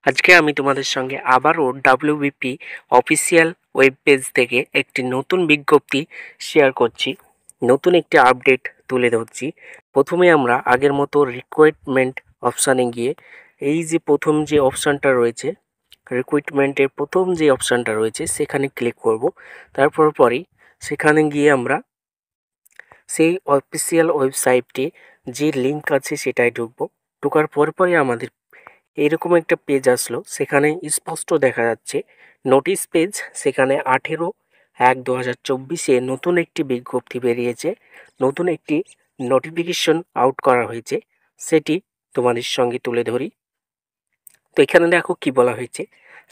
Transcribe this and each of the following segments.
আজকে আমি তোমাদের সঙ্গে আবারও ডাব্লিউবিপি অফিসিয়াল ওয়েব পেজ থেকে একটি নতুন বিজ্ঞপ্তি শেয়ার করছি। নতুন একটি আপডেট তুলে ধরছি। প্রথমে আমরা আগের মতো রিক্রুটমেন্ট অপশানে গিয়ে এই যে প্রথম যে অপশানটা রয়েছে, রিক্রুটমেন্টের প্রথম যে অপশানটা রয়েছে সেখানে ক্লিক করব। তারপর পরেই সেখানে গিয়ে আমরা সেই অফিসিয়াল ওয়েবসাইটটি যে লিঙ্ক আছে সেটাই ঢুকবো। ঢোকার পরই আমাদের এরকম একটা পেজ আসলো, সেখানে স্পষ্ট দেখা যাচ্ছে নোটিশ পেজ। সেখানে 18/1/2024 নতুন একটি বিজ্ঞপ্তি বেরিয়েছে, নতুন একটি নোটিফিকেশন আউট করা হয়েছে, সেটি তোমাদের সঙ্গে তুলে ধরি। তো এখানে দেখো কি বলা হয়েছে,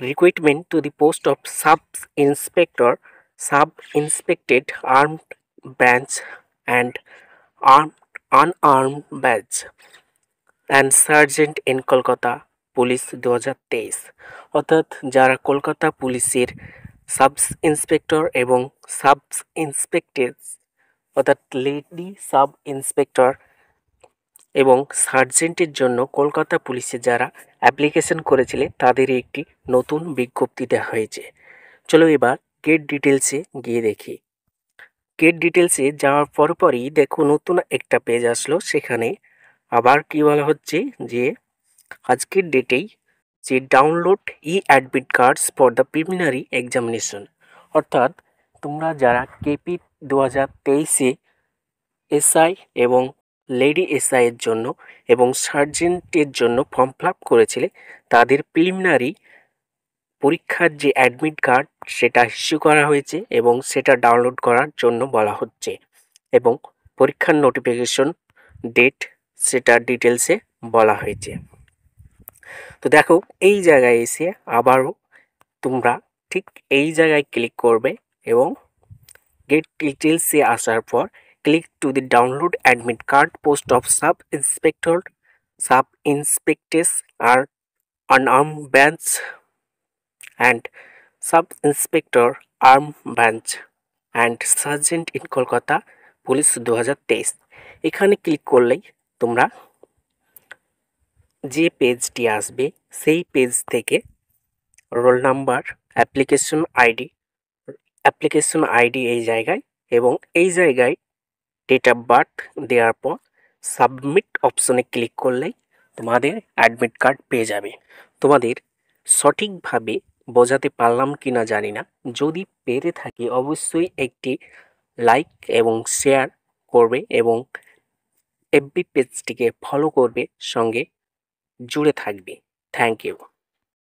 recruitment to the post of sub inspector, sub inspected armed branch and unarmed batch and sergeant in Kolkata police 2023। অর্থাৎ যারা কলকাতা পুলিশের সাব ইন্সপেক্টর এবং সাব ইন্সপেক্টর, অর্থাৎ লেডি সাব ইন্সপেক্টর এবং সার্জেন্টের জন্য কলকাতা পুলিশে যারা অ্যাপ্লিকেশন করেছিলে তাদের একটি নতুন বিজ্ঞপ্তি দেওয়া হয়েছে। চলো এবার গেট ডিটেলসে গিয়ে দেখি। গেট ডিটেলসে যাওয়ার পরই দেখো নতুন একটা পেজ আসলো। সেখানে আবার কি বলা হচ্ছে যে আজকের ডেটেই যে download admit cards for the preliminary examination, অর্থাৎ তোমরা যারা কেপি 2023-এ এসআই এবং লেডি এসআই এর জন্য এবং সার্জেন্টের জন্য ফর্ম ফিল আপ করেছিলে, তাদের প্রিলিমিনারি পরীক্ষার যে অ্যাডমিট কার্ড সেটা ইস্যু করা হয়েছে এবং সেটা ডাউনলোড করার জন্য বলা হচ্ছে, এবং পরীক্ষার নোটিফিকেশন ডেট সেটা ডিটেলসে বলা হয়েছে। তো দেখো এই জায়গায় এসে আবারও তোমরা ঠিক এই জায়গায় ক্লিক করবে এবং গেট ডিটেলসে আসার পর click to the download admit card post of sub inspector, sub inspectors আর unarmed branch and sub inspector armed branch and sergeant in Kolkata police 2023। এখানে ক্লিক করলেই তোমরা যে পেজটি আসবে সেই পেজ থেকে রোল নাম্বার, অ্যাপ্লিকেশন আইডি এই জায়গায়, এবং এই জায়গায় ডেট অফ বার্থ দেওয়ার পর সাবমিট অপশনে ক্লিক করলেই তোমাদের অ্যাডমিট কার্ড পেয়ে যাবে। তোমাদের সঠিকভাবে বোঝাতে পারলাম কি না জানি না, যদি পেরে থাকি অবশ্যই একটি লাইক এবং শেয়ার করবে এবং এফবি পেজটিকে ফলো করবে, সঙ্গে জুড়ে থাকবে। Thank you.